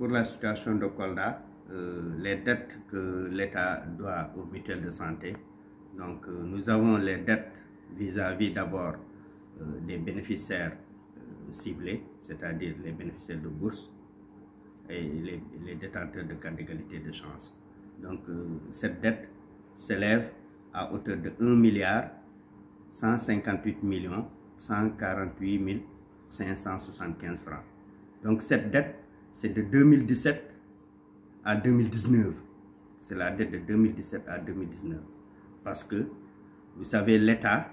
pour la situation de Kolda, les dettes que l'État doit aux mutuelles de santé, donc nous avons les dettes vis-à-vis d'abord des bénéficiaires ciblés, c'est-à-dire les bénéficiaires de bourse et les détenteurs de cartes d'égalité de chance. Donc cette dette s'élève à hauteur de 1 milliard 158 millions 148 575 francs. Donc cette dette, c'est de 2017 à 2019. C'est la dette de 2017 à 2019. Parce que, vous savez, l'État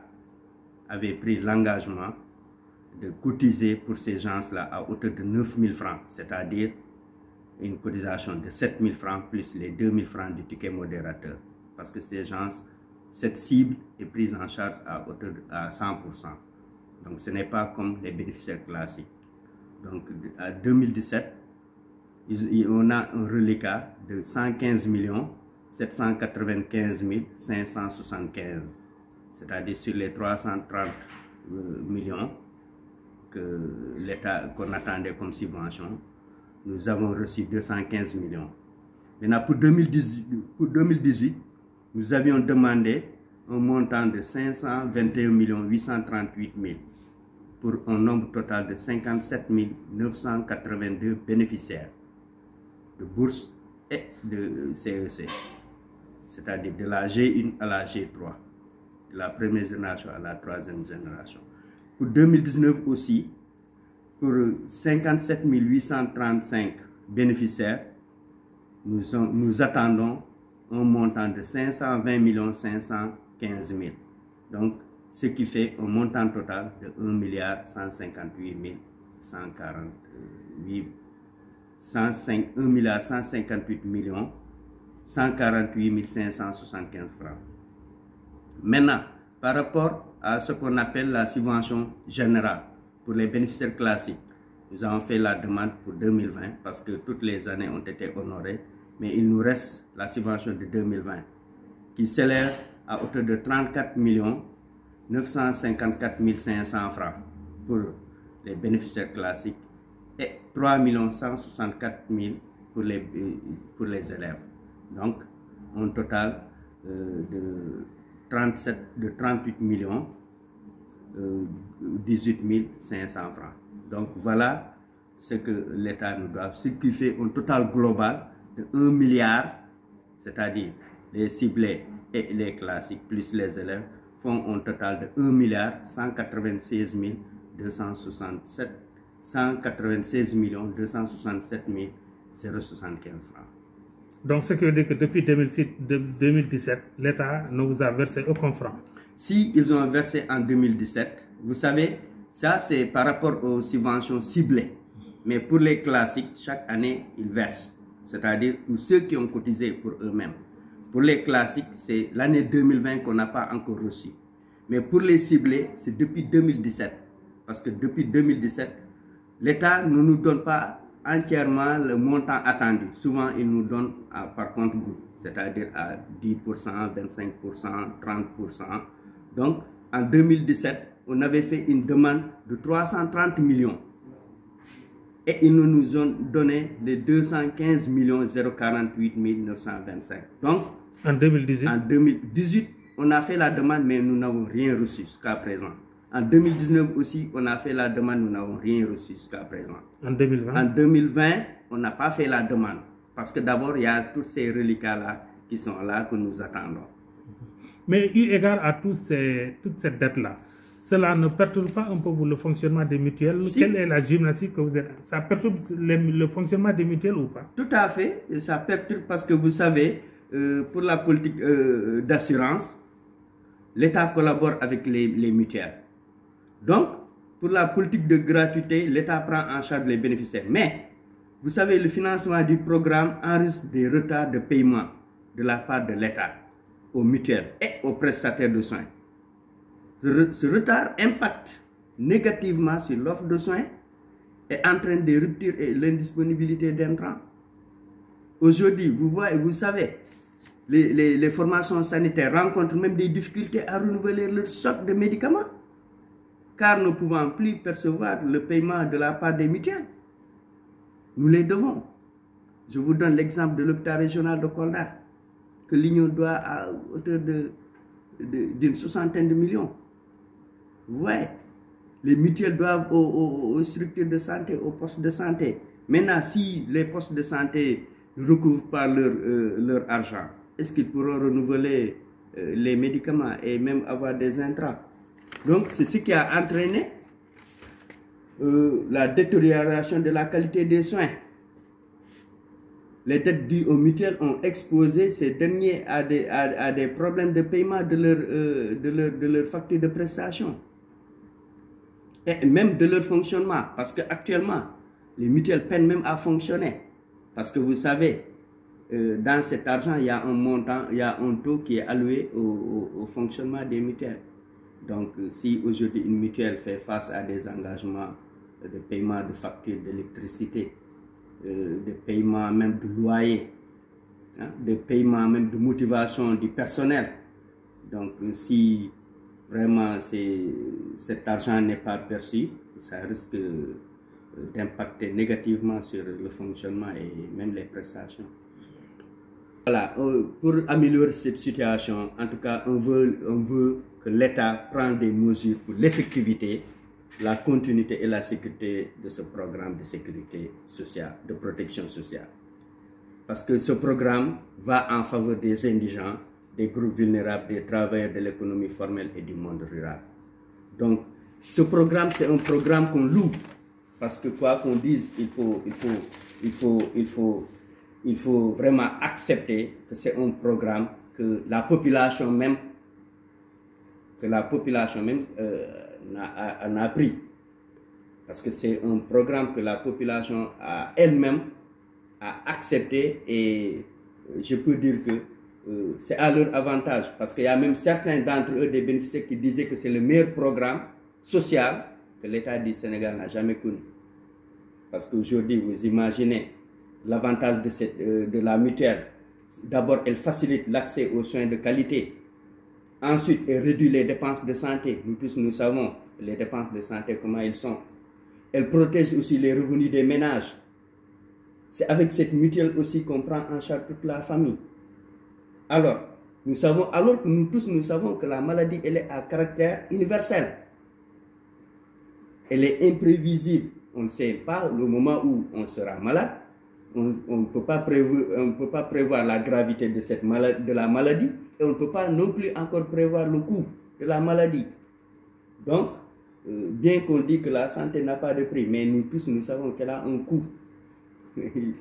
avait pris l'engagement de cotiser pour ces gens-là à hauteur de 9 000 francs, c'est-à-dire une cotisation de 7 000 francs plus les 2 000 francs du ticket modérateur. Parce que ces gens, cette cible est prise en charge à hauteur à 100%. Donc ce n'est pas comme les bénéficiaires classiques. Donc en 2017, on a un reliquat de 115 795 575. C'est-à-dire sur les 330 millions que l'État qu'on attendait comme subvention, nous avons reçu 215 millions. Maintenant, pour 2018, nous avions demandé un montant de 521 838 000 pour un nombre total de 57 982 bénéficiaires de bourse et de CEC, c'est-à-dire de la G1 à la G3, de la première génération à la troisième génération. Pour 2019 aussi, pour 57 835 bénéficiaires, nous attendons un montant de 520 515 000. Donc, ce qui fait un montant total de 1 milliard 158 millions 148 575 francs. Maintenant, par rapport à ce qu'on appelle la subvention générale pour les bénéficiaires classiques, nous avons fait la demande pour 2020 parce que toutes les années ont été honorées, mais il nous reste la subvention de 2020 qui s'élève à hauteur de 34 954 500 francs pour les bénéficiaires classiques et 3 164 000 pour les élèves. Donc, un total de 38 millions 18 500 francs. Donc, voilà ce que l'État nous doit, ce qui fait un total global de 1 milliard, c'est-à-dire les ciblés et les classiques plus les élèves font un total de 1 milliard 196 267 075 francs. Donc, ce qui veut dire que depuis 2017, l'État ne vous a versé aucun franc. Si ils ont versé en 2017, vous savez, ça c'est par rapport aux subventions ciblées. Mais pour les classiques, chaque année, ils versent. C'est-à-dire pour ceux qui ont cotisé pour eux-mêmes. Pour les classiques, c'est l'année 2020 qu'on n'a pas encore reçu. Mais pour les ciblés, c'est depuis 2017. Parce que depuis 2017, l'État ne nous donne pas entièrement le montant attendu. Souvent, il nous donne par compte groupe, c'est-à-dire à 10%, 25%, 30%. Donc, en 2017, on avait fait une demande de 330 millions. Et ils nous ont donné les 215 048 925. Donc, en 2018, on a fait la demande, mais nous n'avons rien reçu jusqu'à présent. En 2019 aussi, on a fait la demande, nous n'avons rien reçu jusqu'à présent. En 2020? En 2020, on n'a pas fait la demande. Parce que d'abord, il y a tous ces reliquats-là qui sont là, que nous attendons. Mais eu égard à toute cette dette-là, cela ne perturbe pas un peu le fonctionnement des mutuelles? Si. Quelle est la gymnastique que vous êtes? Ça perturbe le fonctionnement des mutuelles ou pas? Tout à fait, ça perturbe parce que vous savez, pour la politique d'assurance, l'État collabore avec les mutuelles. Donc, pour la politique de gratuité, l'État prend en charge les bénéficiaires. Mais, vous savez, le financement du programme enregistre des retards de paiement de la part de l'État aux mutuelles et aux prestataires de soins. Ce retard impacte négativement sur l'offre de soins et entraîne des ruptures et l'indisponibilité d'intrants. Aujourd'hui, vous savez, les formations sanitaires rencontrent même des difficultés à renouveler leur stock de médicaments, car ne pouvant plus percevoir le paiement de la part des mutuelles. Nous les devons. Je vous donne l'exemple de l'hôpital régional de Kolda, que l'Union doit à hauteur d'une 60aine de millions. Ouais, les mutuelles doivent aux structures de santé, aux postes de santé. Maintenant, si les postes de santé ne recouvrent pas leur argent, est-ce qu'ils pourront renouveler les médicaments et même avoir des intrants? Donc, c'est ce qui a entraîné la détérioration de la qualité des soins. Les dettes dues aux mutuelles ont exposé ces derniers à des problèmes de paiement de leur facture de prestation et même de leur fonctionnement, parce qu'actuellement, les mutuelles peinent même à fonctionner. Parce que vous savez, dans cet argent, il y a un montant, il y a un taux qui est alloué au fonctionnement des mutuelles. Donc, si aujourd'hui une mutuelle fait face à des engagements de paiement de factures d'électricité, de paiement même de loyer, hein, de paiement même de motivation du personnel, donc si vraiment cet argent n'est pas perçu, ça risque d'impacter négativement sur le fonctionnement et même les prestations. Voilà, pour améliorer cette situation, en tout cas, on veut que l'État prenne des mesures pour l'effectivité, la continuité et la sécurité de ce programme de sécurité sociale, de protection sociale. Parce que ce programme va en faveur des indigents, des groupes vulnérables, des travailleurs de l'économie formelle et du monde rural. Donc, ce programme, c'est un programme qu'on loue. Parce que quoi qu'on dise, il faut vraiment accepter que c'est un programme que la population même a pris. Parce que c'est un programme que la population a elle-même a accepté, et je peux dire que c'est à leur avantage. Parce qu'il y a même certains d'entre eux, des bénéficiaires, qui disaient que c'est le meilleur programme social que l'État du Sénégal n'a jamais connu. Parce qu'aujourd'hui, vous imaginez l'avantage de la mutuelle. D'abord, elle facilite l'accès aux soins de qualité. Ensuite, elle réduit les dépenses de santé. Nous tous, nous savons les dépenses de santé, comment elles sont. Elle protège aussi les revenus des ménages. C'est avec cette mutuelle aussi qu'on prend en charge toute la famille. Alors que nous tous, nous savons que la maladie, elle est à caractère universel. Elle est imprévisible. On ne sait pas le moment où on sera malade. On ne peut pas prévoir la gravité de la maladie, et on ne peut pas non plus encore prévoir le coût de la maladie. Donc, bien qu'on dise que la santé n'a pas de prix, mais nous tous, nous savons qu'elle a un coût,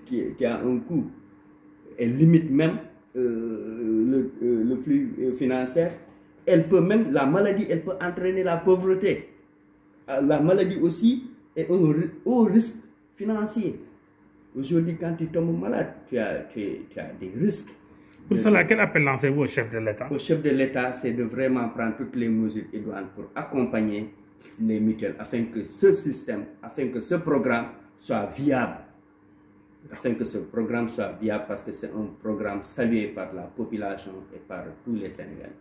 qui a un coût. Elle limite même le flux financier. La maladie, elle peut entraîner la pauvreté. La maladie aussi est un haut risque financier. Aujourd'hui, quand tu tombes malade, tu as des risques. Pour cela, quel appel lancez-vous au chef de l'État? Au chef de l'État, c'est de vraiment prendre toutes les mesures idoines pour accompagner les mutuelles, afin que ce système, afin que ce programme soit viable. Parce que c'est un programme salué par la population et par tous les Sénégalais.